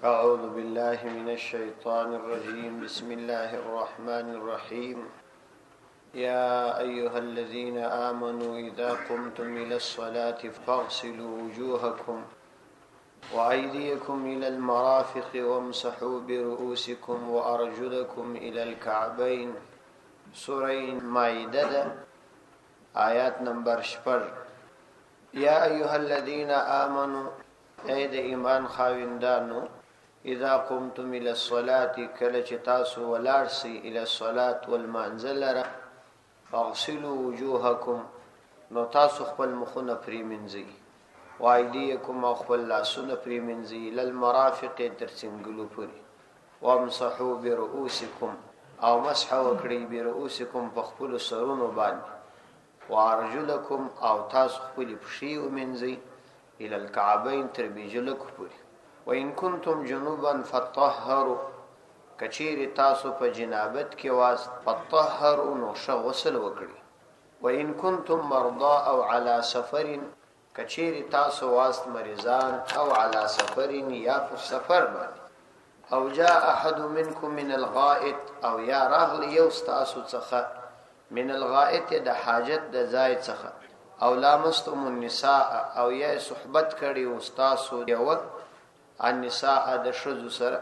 أعوذ بالله من الشيطان الرجيم. بسم الله الرحمن الرحيم. يا أيها الذين آمنوا إذا قمتم إلى الصلاة فاغسلوا وجوهكم وأيديكم إلى المرافق وامسحوا برؤوسكم وأرجلكم إلى الكعبين. سورة مائدة آيات نمبر 4. يا أيها الذين آمنوا اي د ایمان خاوندانو اذا قمتم الى الصلاه کله چې تاسو ولاړ سئ الى الصلاه والمنزل فاغسلوا وجوهكم نو تاسو خپل مخونه پریمنځئ وایدیکم خپل لاسونه پریمنځئ للمرافق تر څنګلو پورې وامسحوا برؤوسکم او مسح وکړئ برؤوسکم په خپل سرونو باندې وارجلکم او تاسو خپل پښې ومنځئ الى الكعبين تربيجلك پوری وان كنتم جنوبا فطهروا کچیر تاسو په جنابت کې واست فطهروا نو غسل وکړي وان كنتم مرضى او على سفر کچیر تاسو واست مریضان او على سفر یا په سفر باندې او جاء احد منكم من الغائط او یا راغلی یو تاسو څخه من الغائط د حاجت د ځای څخه او لامستم النساء او یا صحبت کړي استاسو یو النساء د شذو سره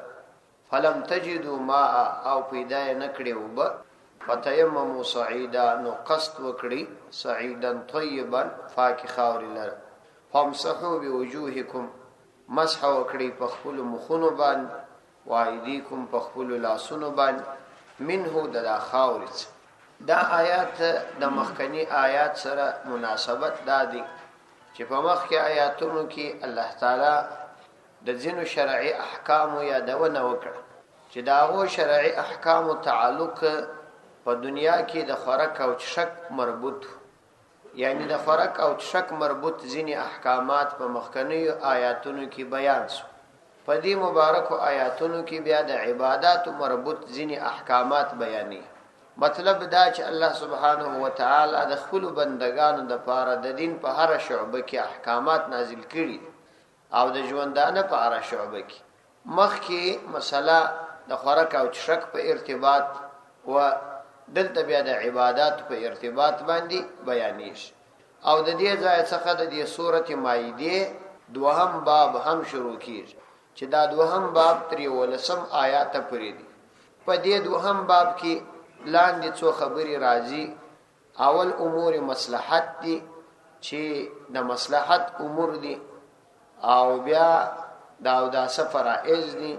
فلم تجدوا ماء او پیدا نه کړي وب فتيمموا صعيدا نو قصد وکړي صعيدا طيبا فاكي خاور لره فامسحوا بوجوهكم مسح وکړي په خپل مخونو باندې وایدیکم په خپل لاسونو باندې منه د خاورت. دا آیات د مخکنی آیات سره مناسبت دادي چې په مخکې آیاتونو کې الله تعالی د ځینو شرعي احکام یادونه وکړه چې داغو شرعي احکام تعلق په دنیا کې د خوراک او چشک مربوط، یعنی د خوراک او چشک مربوط ځینې احکامات په مخکنی آیاتونو کې بیان شو. په دې مبارکو آیاتونو کې بیا د عبادت مربوط ځینې احکامات بیانې. مطلب دا چې الله سبحانه و تعالی د خپل بندگانو د پاره د دین په هر شعبه کې احکامات نازل کړي او د ژوندانه په هر شعبه کې مخکې مسله د خوراک او چشک په ارتباط و دلته بیا د عبادت په ارتباط باندې بیانېش. او د دې ځای څخه د دې سورته مائده دوهم باب هم شروع کیږي چې دا دوهم باب تر 11 آیات پورې دي. په دې دوهم باب کې لاندې څو خبرې راځي. اول امور مصلحت دي چې د مصلحت امور دي، او بیا دا فرائض دي،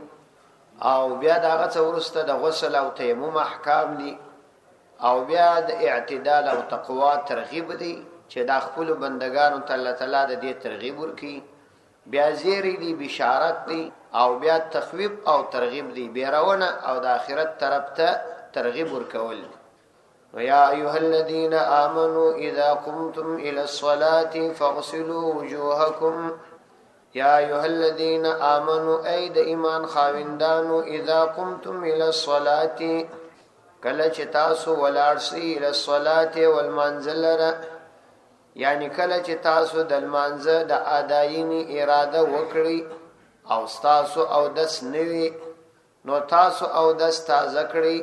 او بیا داغه څو ورسته د غسل او تیمم احکام دي، او بیا د اعتدال او تقوا ترغیب دي چې د خپل بندگانو ته الله تعالی د دې ترغیب ورکي. بیا زیری دي، بشارت دي، او بیا تخویب او ترغیب دي، بیرونه او د آخرت طرف ته ترغیب ورکول. ويا أيها الذين آمنوا إذا قمتم إلى الصلاة فاغسلوا وجوهكم. يا أيها الذين آمنوا أيد إيمان خاوندانو إذا قمتم إلى الصلاة کله چې تاسو ولاړ سئ إلى الصلاة والمنزل، یعنی کله چې تاسو د المنزل د اداینې اراده وکړي او تاسو او دس نوي نو تاسو او دس تازه کړئ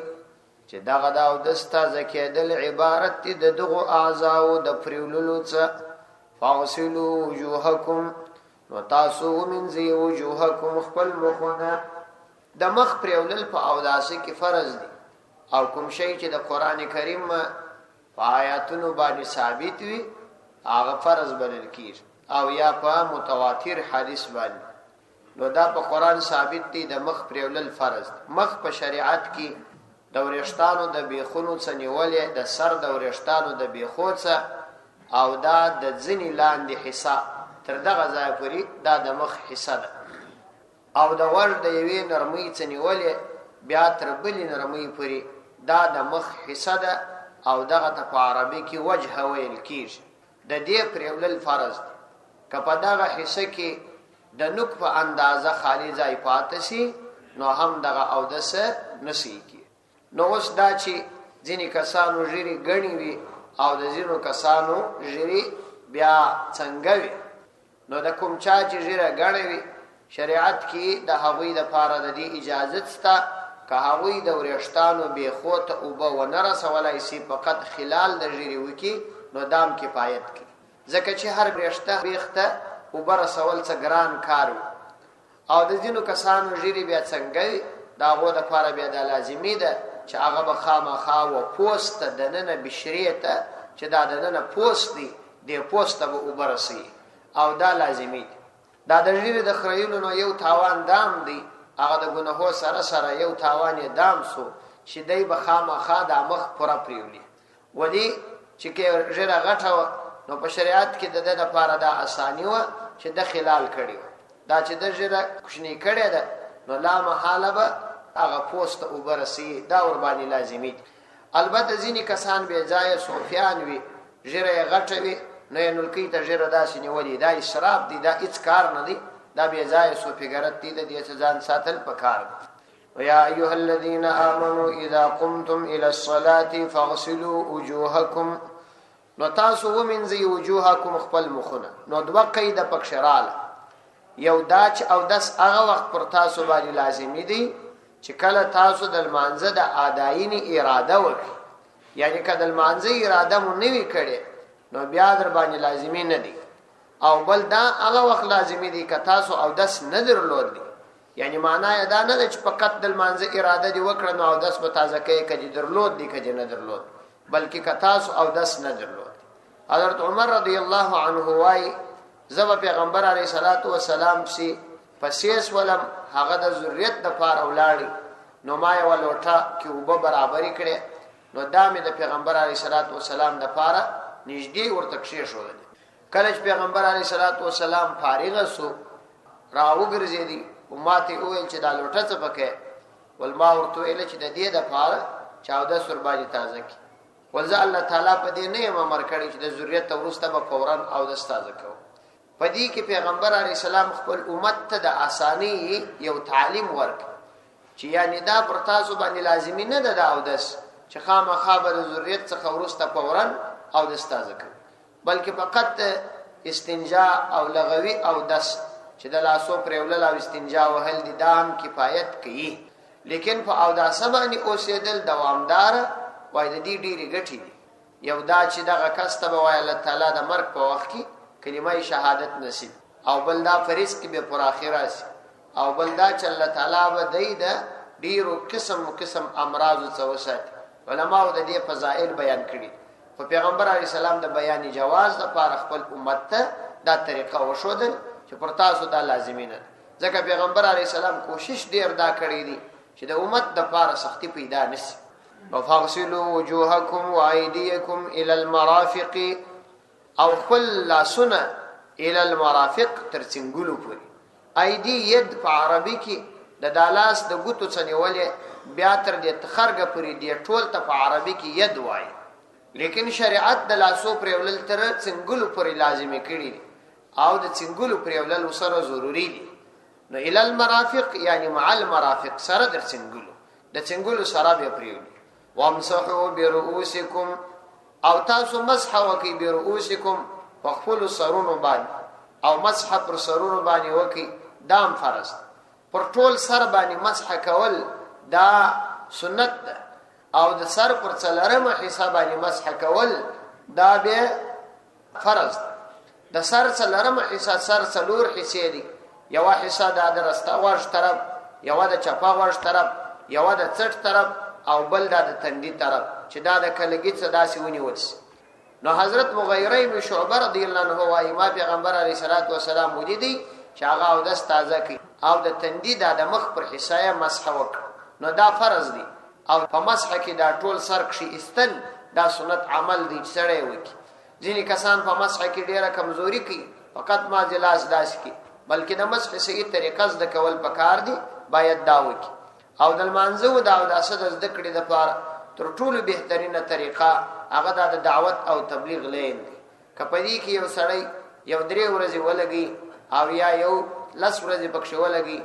چې دغه د او دس تازه کېدل عبارت دي د دغو اعضاو د پریوللو څخه. فاغسلوا وجوهکم نو تاسو ومنځئ وجوهکم خپل مخونه. د مخ پریولل په اوداسه کې فرض دي، او کوم شی چې د قران کریم په آیاتونو باندې ثابت وي هغه فرض بلل کیږي، او یا په متواتر حدیث باندې نو دا په قران ثابت دي د مخ پریولل فرض. مخ په شریعت کې د ورشتانو د بیخونو څنیولې د سر د ورشتانو د بیخو څخه او دا د ځنی لاندې حصہ تر دغه ځای پورې دا د مخ حصہ ده، او د ور د یوې نرمۍ څنیولې بیا تر بلې نرمۍ پورې دا د مخ حصہ ده، او دغه ته په عربي کې وجه ویل کیږي. د دې پریولل فرض ده. که په دغه حصہ کې د نوک په اندازه خالی ځای پاتې شي نو هم دغه او دسه نسی کی. نو اوس دا چې ځینې کسانو ژیري غنی وي او د ځینو کسانو ژیري بیا څنګه وي، نو د کوم چا چې ژیره غنی وي شریعت کې د هغوی د پاره د دې اجازه ستا که هغوی د ورېښتانو بیخو ته اوبه ونه رسولای سي فقط خلال د ژیرې وکړي نو دام کفایت کوي ځکه چې هر ورېښته بیخته اوبه رسول څه ګران کار وي او د ځینو کسانو ژیرې بیا څنګه د هغو دپاره بیا دا لازمي ده چې هغه به خامخا و پوست ته دننه بشرې ته چې دا دننه پوست دی دې پوست ته به اوبه رسوي او دا لازمي دی دا د ژیرې د خریلو نو یو تاوان دام دی هغه د ګناهو سره سره یو تاوان یې دام سو چې دی به خامخا دا مخ پوره پرېولي ولې چې که ژیره غټه وه نو په شریعت کې د ده دپاره دا اساني وه چې ده خلال کړي وه دا چې د ژیره کوچنۍ کړې ده نو لا محاله به هغه پوست ته اوبه رسوي دا ورباندې لازمي دي البته ځینې کسان بې ځایه صوفیان وي ژیره یې غټه وي نو یې نلکۍ ته ژیره داسې نیولي دا اسراف دی دا هېڅ کار نه دی دا بې ځایه صوفیګرت دی د دې څه ځان ساتل پکار دی ویا ایها الذین آمنوا اذا قمتم الى الصلاة فاغسلوا وجوهکم نو تاسو ومنځئ وجوهکم خپل مخونه نو دوه قیده پکښې راله یو دا چې اودس هغه وخت پر تاسو باندې لازمي دی چې کله تاسو د لمانځه د اداینې اراده وکړئ یعنی که د لمانځه اراده مو نه وي کړې نو بیا در باندې لازمي نه دی او بل دا هغه وخت لازمي دی که تاسو اودس نه درلودلی یعنی معنا یې دا نه ده چې فقط د لمانځه اراده دې وکړه نو اودس به تازه کوې که دې درلود دی که دې نه درلود بلکې که تاسو اودس نه درلود حضرت عمر رضی الله عنه وایي زه به پیغمبر علیه صلات وسلام پسې پسې ولم هغه د ذریت دپاره ولاړې نو ما یوه لوټه کې اوبه برابرې کړې نو دا مې د پیغمبر علیه صلات وسلام دپاره نږدې ورته کښېښودلې کله چې پیغمبر علیه صلات وسلام فارغه سو را وګرځېدي ما ته وویل چې دا لوټه څه پکې ول ما ورته ویل چې د دې دپاره چې اودس ورباندې تازه کړي ول زه الله تعالی په دې نه یم امر کړی چې د ذریت نه وروسته به فورا اودس تازه کوو په دې کې پیغمبر علیه السلام خپل امت ته د اساني یو تعلیم ورکړ چې یعنی دا پر تاسو باندې لازمي نه ده د اودس چې خامخا به د ذریت څخه وروسته فورا اودس تازه کوي بلکې فقط استنجا او لغوي اودس چې د لاسو پرېولل او استنجا وهل دي دا هم کفایت کوي لیکن په اوداسه باندې اوسېدل دوامدار وای د دې ډېرې ګټې دي یو دا چې دغه کس ته به وایي الله تعالی د مرګ په وخت کې کلمه شهادت نصیب او بل دا فرض کې به پر اخره سي او بل دا چې الله تعالی به دی د ډېرو قسم امراضو څخه وساتي علماو د دې فضائل بیان کړي په پیغمبر علیه السلام د بیان جواز لپاره خپل امت ته دا طریقه وښودل چې پر تاسو دا لازمي نه ځکه پیغمبر علیه السلام کوشش ډېر دا کړی دی چې د امت دپاره سختی پیدا نشي فاغسلوا وجوهکم وایدیکم الى المرافق او خپل لاسونه الى المرافق تر څنګلو پورې ایدی ید په عربي کې د دالاس د ګوتو څنیولې بیا تر دې تخرګه پورې دې ټول ته په عربي کې ید وایي لیکن شریعت د لاسو پرېولل تر څنګلو پورې لازمي کړي او د څنګلو پرېولل سره ضروري دي نو الى المرافق یعنی مع المرافق سره در څنګلو د څنګلو سره به پرېولي وامسحوا برؤوسکم او تاسو مسح وکي برؤوسکم وخپل سرونو باندې او مسح پر سرونو باندې وکي دام فرض پر ټول سر باندې مسح کول دا سنت ده او د سر پر څلورمه حصہ باندې مسح کول دا به فرض ده د سر څلورمه حصہ سر څلور حصے دي یو حصہ د رستا ورش طرف یو د چپا ورش طرف یو د څټ طرف او بل د تندي طرف چې دا د کلګي څخه داسې ونیول شي نو حضرت مغیره بن شعبه رضی الله عنه وايي ما پیغمبر علیه الصلاۃ والسلام ولیدي چې هغه او د تازه کی او د تندي د مخ پر حصہ مسح وک نو دا فرض دي او په مسح کې دا ټول سر کې استل دا سنت عمل دي سره وکي ځینې کسان په مسح کې ډیره کمزوري کوي فقط ما جلاس داس کی بلکې د مسح صحیح طریقه زده کول پکار دي باید دا وکي او د منځو دا د اسد زده کړې د پاره تر ټولو بهترینه طریقه هغه د دعوت او تبلیغ لین دي کپدی کې یو سړی یو درې ورځې ولګي او یا یو لس ورځې پکښې ولګي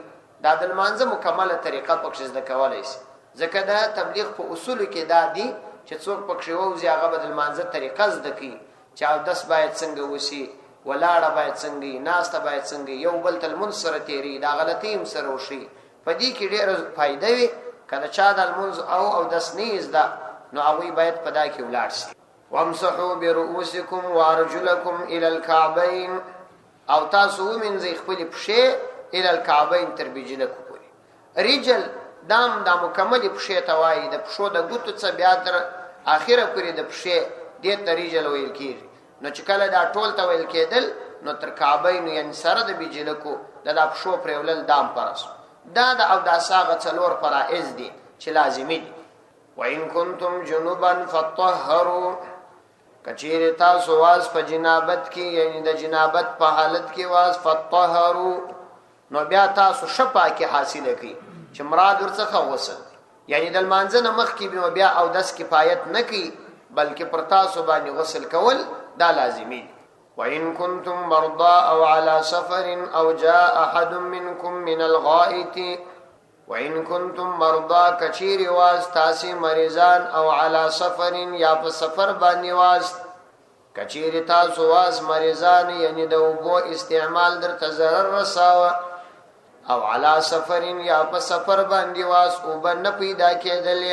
دا د منځه مکمله طریقه پکښې زده کولای شي ځکه دا تبلیغ په اصول کې دا دي چې څوک پکښې ووځي هغه به د منځه طریقه زده کوي چې اودس باید څنګه وشي ولاړه باید څنګه ناسته باید څنګه یو بل تل منځ سره تیری دا غلطي هم سره وشي په دې کې ډېر فائدې وي کله چا د المنځ او دس نیز ده نو هغه باید په دا کې ولاړ شي وامسحوا برؤوسکم وارجلکم الى الكعبین او تاسو منځي خپل پښې الى الكعبین تر بجلکو پورې رجل دام دا مکمل پښې ته وایي د پښو د ګوتو څخه بیا تر اخره پورې د پښې دې ته رجل ویل کیږي نو چې کله دا ټول ته ویل کېدل نو تر کعبین یعنی سره د بجلکو د پښو پرولل دام پرس دا د او دا ساغه څلور فرائض دي چې لازمي دي وان کنتم جنبا فطهروا کچیر تاسو واس په جنابت کې یعنی د جنابت په حالت کې واس فطهروا نو بیا تاسو شپه کې حاصله کی چې مراد ورڅخه وسل یعنی د مانځنه مخ کې بیا او دس کفایت نه کی بلکې پر تاسو باندې غسل کول دا لازمي دي وان کنتم مرضى او على سفر او جاء احد منكم من الغائط وان کنتم مرضى کچیر واس تاسو مریضان او على سفر یا په سفر باندې واس کچیر تاسو واس مریضان یعنی د اوبو استعمال در ته ضرر رساوه او على سفر یا په سفر باندې واس او بن پیدا کېدل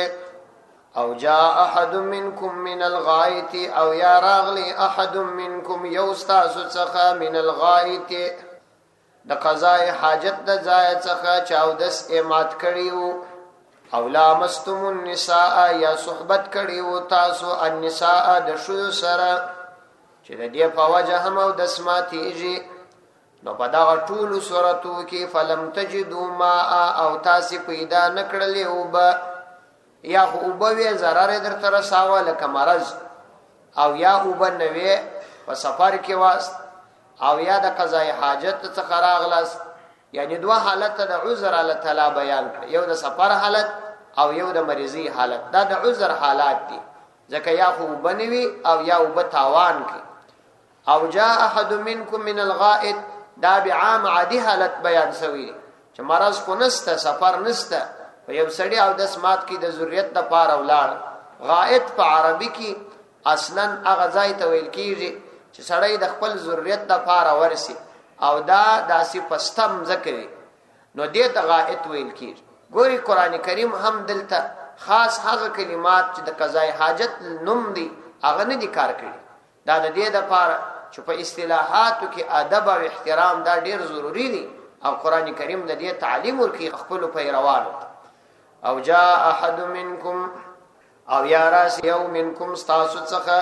او جاء احد منكم من الغائط او یا راغلی احد منكم یوستاسو څخه من الغائط د قضاء حاجت د ځای څخه چاودس امات کړیو او لامستم النساء یا صحبت کړیو تاسو النساء د شو سره چې د دې په وجه هم او د سماتیږي نو په دا ټول صورتو کې فلم تجدوا ماء او تاسو پیدا نکړلې او به یا او به zarar در تر ساوه لکه مرض او یا او به نوې په سفر کې واست او یا د قضای حاجت څخه راغلاس یعنی دوه حالت د عذر الله تعالی بیان کړ یو د سفر حالت او یو د مریضی حالت دا د عذر حالات دي ځکه یا خو بنوي او یا او بتاوان کې او جاء احد منكم من الغائط دا بعام عادي حالت بیان شوی چې مرض کو نسته سفر نسته په یو سړی او د سمات کې د ضرورت د پاره ولار غائط په عربي کې اصلا هغه ځای ته ویل کیږي چې سړی د خپل ضرورت د پاره ورسي او دا داسې پستم ذکرې نو دې ته غائط ویل کیږي ګوري قران کریم هم دلته خاص هغه کلمات چې د قضای حاجت نوم دي هغه نه دي کار کړی دا د دې د پاره چې په اصطلاحاتو کې ادب او احترام دا ډیر ضروری دي او قران کریم د دې تعلیم ورکي خپل پیروانو او جاء احد منكم او یا راس یو منکم استاسو څخه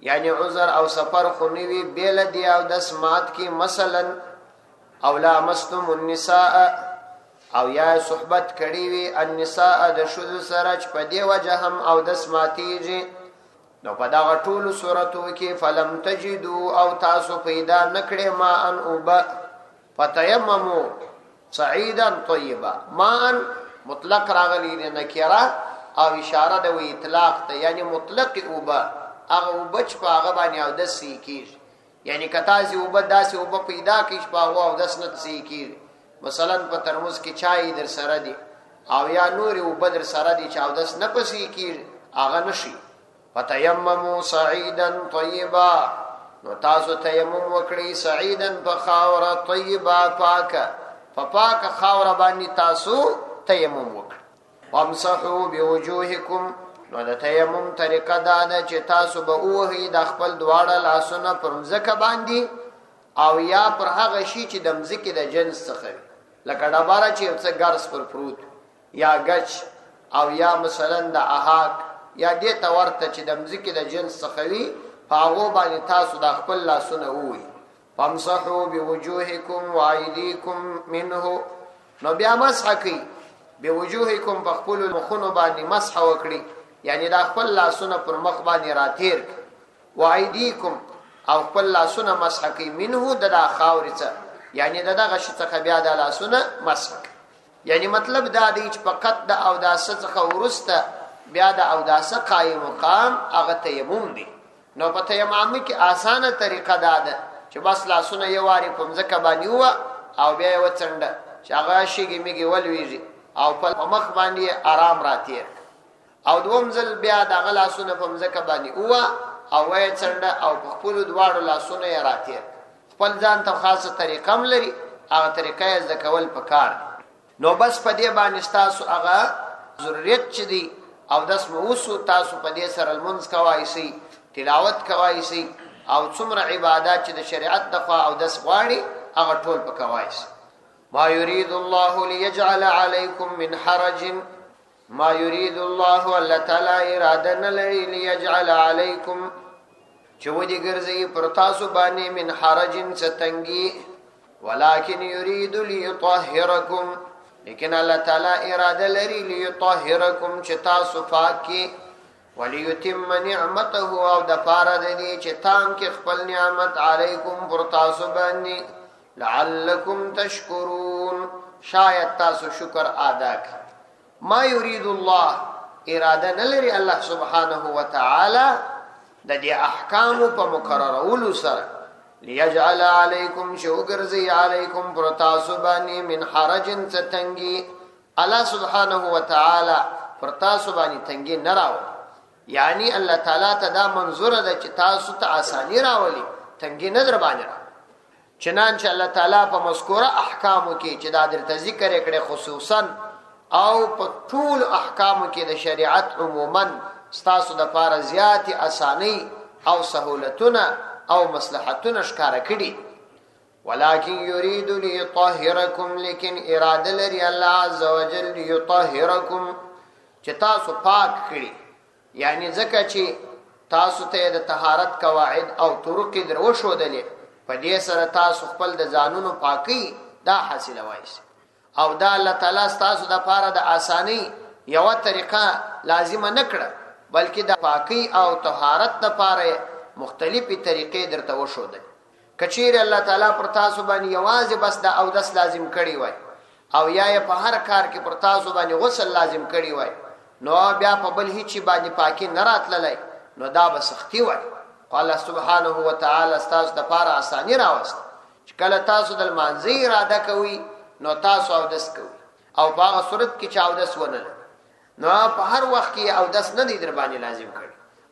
یعنی عذر او سفر خونوی بیل دی او د سمات کې مثلا او لامستم النساء او یا صحبت کړي وی النساء د شذ سره چې په دی وجه هم او د سماتیږي نو په دا ټول صورتو کې فلم تجدوا او تاسو پیدا نکړې ما ان اوب فتیمموا صعيدا طيبا ما ان مطلق راغلی نه نکره او اشاره د وی اطلاق ته یعنی مطلق اوبا هغه وبچ په هغه باندې او د سی کیږي یعنی کتا سی وب داسې وب پیدا کیش په هغه او د سنت سی کیږي مثلا په ترموز کې چای در سره دی او یا نور وب در سره دی چې او د سن په سی کیږي هغه نشي فتیمموا صعيدا طيبا نو تاسو تیمم وکړئ صعيدا په خاور طيبا پاکه په پاکه خاور باندې تاسو تیمم وکړئ وامسحوا بوجوهکم نو د تیمم طریقه دا ده چې تاسو به اوهی د خپل دواړه لاسونه پر مځکه باندې او یا پر هغه شی چې د مځکې د جنس څخه لکه ډبره چې څه ګرس پر پروت یا گچ او یا مثلا د احاق یا دې تورته چې د مځکې د جنس څخه وي هغه باندې تاسو د خپل لاسونه اوهی فامسحوا بوجوهکم وایدیکم منه نو بیا مسح کوي بوجوهکم په خپل مخونو باندې مسح وکړي یعنی دا خپل لاسونه پر مخ باندې راتیر و ایدیکم او خپل لاسونه مسح کوي منه د خاورڅ یعنی دغه شته بیا د لاسونه مسح یعنی مطلب دا دی چې فقط د او داسه څخه ورسته بیا د او داسه قائم مقام هغه تیمم دی نو په تیمم کې اسانه طریقه ده چې بس لاسونه یو واری په ځکه باندې و او بیا وڅنډه چې هغه شيږي میږي ولويږي او په مخ باندې آرام راتیر او دوم ځل بیا د غلاسونه په ځکه باندې و او وای څنډه او په خپل دواړو لاسونو یې راتیر خپل ځان ته خاصه طریقه لري هغه طریقه یې ذکول پکار نو بس په دې باندې تاسو هغه ضرورت چي دي او داس موسو تاسو په دې سره المنځ کوای شي تلاوت کوای شي او څومره عبادت چې د شریعت د خوا او داس غواړي هغه ټول پکوای شي ما يريد الله ليجعل عليكم من حرج ما يريد الله الله تعالی اراده نه لري ليجعل عليكم چې ودي ګرځي پر تاسو باندې من حرج ستنګي ولكن يريد ليطهركم لیکن الله تعالی اراده لري ليطهركم چې تاسو پاکي وليتم نعمته او د پاره دې چې تام کې خپل نعمت علیکم پر تاسو باندې لعلکم تشکرون شاید تاسو شکر ادا کړئ ما يريد الله اراده نلري الله سبحانه وتعالى د دې احکام په مقررولو سره ليجعل عليكم شوغرزي عليكم پرتاسو باندې من حرج ستنگي الله سبحانه وتعالى پرتاسو باندې تنگي نراو یعنی الله تعالی ته دا منظور ده چې تاسو ته اساني راولي تنگي نظر باندې چنانچه الله تعالی په مذکوره احکامو کې چې دا درته ذکر کړي خصوصا او په ټول احکامو کې د شریعت عموما ستاسو د پاره زیاتی اسانی او سهولتونه او مصلحتونه ښکارا کړي ولكن يريد ليطهركم لیکن اراده لري الله عز وجل ليطهركم چې تاسو پاک کړي یعنی ځکه چې تاسو ته د طهارت قواعد او طرق درو شو دي په دې سره تاسو خپل د ځانونو پاکي دا حاصله وایي او دا الله تعالی تاسو د پاره د اسانی یو طریقه لازم نه کړه بلکې د پاکي او طهارت د پاره مختلفي طریقې درته وشو دي کچیر الله تعالی پر تاسو باندې یوازې بس د او دس لازم کړی وای او یا په هر کار کې پر تاسو باندې غسل لازم کړی وای نو بیا په بل هیڅ باندې پاکي نه راتللای نو دا به سختی وای الله سبحانه وتعالى تاسو د پاره اسانی راوست چې کله تاسو د مانځي اراده کوي نو تاسو او دس کوي او په هغه صورت کې چې او دس ونه نو په هر وخت کې او دس نه دی در باندې لازم کړي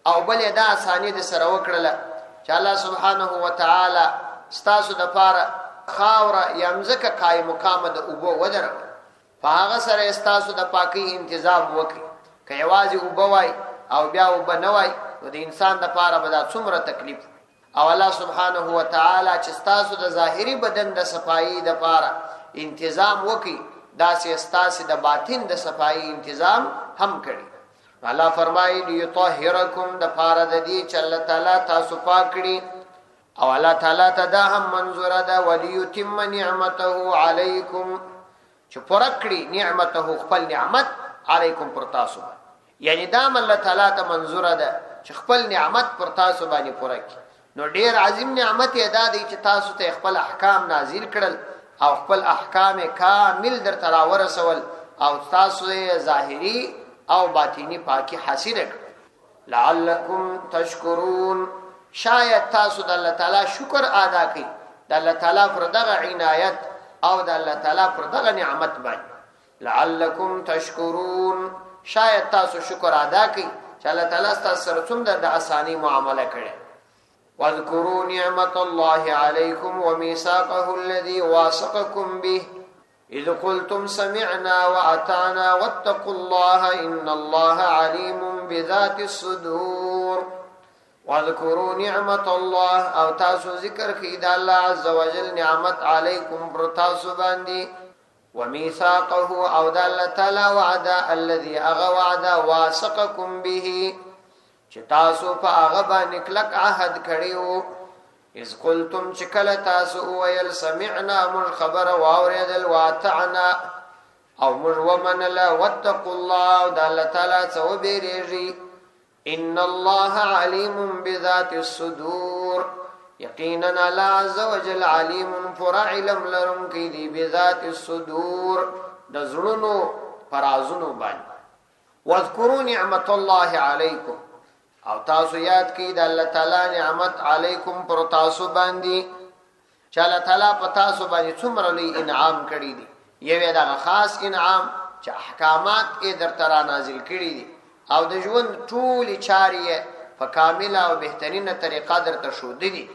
او بل دا اسانی د سره وکړه چې الله سبحانه وتعالى تاسو د پاره خاور یمزکه قائم مقام د اوبو ودر په هغه سره تاسو د پاکي تنظیم وکړي کایوازي وبوي او بیا وبنوي نو د انسان د پاره به دا څومره تکلیف او الله سبحانه وتعالى چې تاسو د ظاهري بدن د صفائی د پاره تنظیم وکي دا سه تاسو د باطن د صفائی تنظیم هم کړی الله فرمایي ليطهركم د پاره د دې چې الله تعالی تاسو پاک کړي او الله تعالی ته دا هم منظور ده وليتم نعمته عليكم چې پوره کړی نعمته خپل نعمت علیکم پر تاسو یعنی دا الله تعالی ته منظور ده چې خپل نعمت پر تاسو باندې پوره کړي نو ډیر عظیم نعمت ادا دی چې تاسو ته خپل احکام نازل کړل او خپل احکام کامل در تراور رسول او تاسو ظاهری او باطینی پاکی حاصل کړ لعلکم تشکرون شاید تاسو د الله تعالی شکر ادا کړئ د الله تعالی پر دغه عنایت او د الله تعالی پر دغه نعمت باندې لعلکم تشکرون شاید تاسو شکر ادا کړئ چې الله تعالی تاسو سره څومره د اسانی معامله کړي واذكروا نعمت الله عليكم وميثاقه الذي واثقكم به إذ قلتم سمعنا وأطعنا واتقوا الله إن الله عليم بذات الصدور واذكروا نعمت الله او تاسو ذکر کړئ د الله عز وجل نعمت علیکم پر تاسو باندې وميثاقه او د الله تعالی وعده الذي اغى وعده واثقكم به چې تاسو په هغه باندې کلک عهد کړیو اذ قلتم چې کله تاسو ویل سمعنا من خبر واوریدل واطعنا او موږ ومنل واتقوا الله د الله تعالی څو بیریږي ان الله علیم بذات الصدور یقینا الله عز وجل علیم پر علم لرم کی دی بذات الصدور د زړونو پرازونو باندې واذکروا نعمت الله علیکم او تاسو یاد کړئ د الله تعالی نعمت علیکم پر تاسو باندې چې الله تعالی په تاسو باندې څومره لوی انعام کړی دی یوه دا خاص انعام چې احکامات یې درته را نازل کړی دي او د ژوند ټولي چارې په کامله او بهترینه طریقه درته ښودلي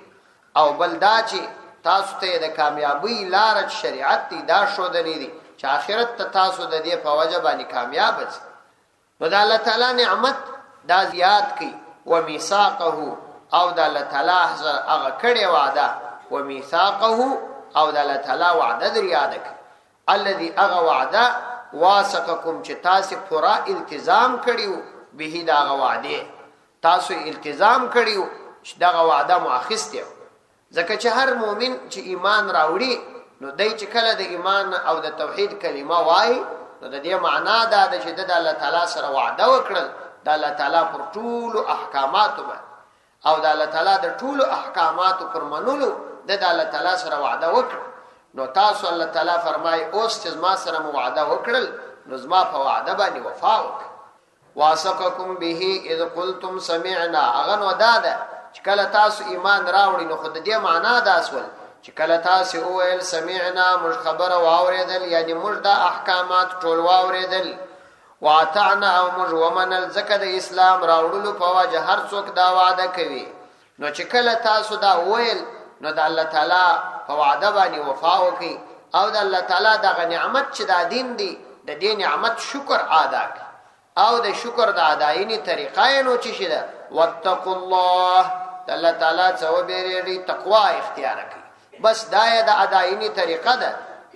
او بل دا چې تاسو ته د کامیابی لار شریعت دی دا ښودلې دي چې آخرت ته تاسو د دې په وجه باندې کامیاب شئ. نو د الله تعالی نعمت دا زیات کی و میثاقه او د الله تعالی هغه کړي وعده و میثاقه او د الله تعالی وعده در یاد کړئ الذي اغه وعده واسقکم چې تاسو پورا التزام کړیو به دا وعده تاسو التزام کړیو چې دا وعده مؤخسته ځکه چې هر مؤمن چې ایمان راوړي نو دای چې کله د ایمان او د توحید کلمه وای نو د دې معنا دا ده چې د الله تعالی سره وعده وکړل د الله تعالی پر ټولو احکاماتو باندې او د الله تعالی د ټولو احکاماتو پر منلو د الله تعالی سره وعده وکړ. نو تاسو الله تعالی فرمای اوس چې ما سره وعده وکړل نو زما په وعده باندې وفا وکړه. واسقکم به اذ قلتم سمعنا اغن وداده چې کله تاسو ایمان راوړی نو خود دې معنا دا اسول چې کله تاسو وویل سمعنا موږ خبره واوریدل یعنی موږ د احکامات ټول واوریدل واطعنا او موږ ومنل ځکه د اسلام راوړلو په وجه هر څوک دا وعده کوي. نو چې کله تاسو دا وویل نو د الله تعالی په وعده باندې وفا وکړي او د الله تعالی د نعمت چې د دین دی د دې نعمت شکر ادا کړي او د شکر د اداینې طریقه نو چې شه واتقوا الله د الله تعالی څخه بیرېږي تقوا اختیار کړي بس دا د اداینې طریقه ده.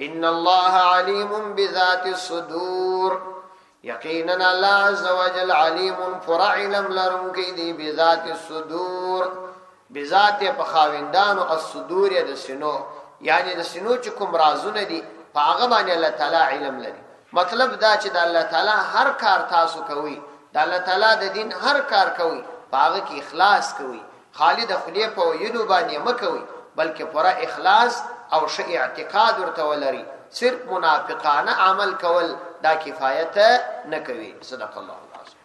ان الله علیم بذات الصدور یقینا الله عز وجل علیم فرع علم لرونکی دی بذات الصدور بذات په خاوندانو الصدور د سینو یعنی د سینو چې کوم رازونه دي په هغه باندې الله تعالی علم لري. مطلب دا چې د الله تعالی هر کار تاسو کوي د الله تعالی د دین هر کار کوي په هغه کې اخلاص کوي خالد خلیه په ویلو باندې مکوي بلکې پورا اخلاص او ش اعتقاد ورته ولري. صرف منافقانه عمل کول دا کفایت نه کوي. صدق الله العظیم.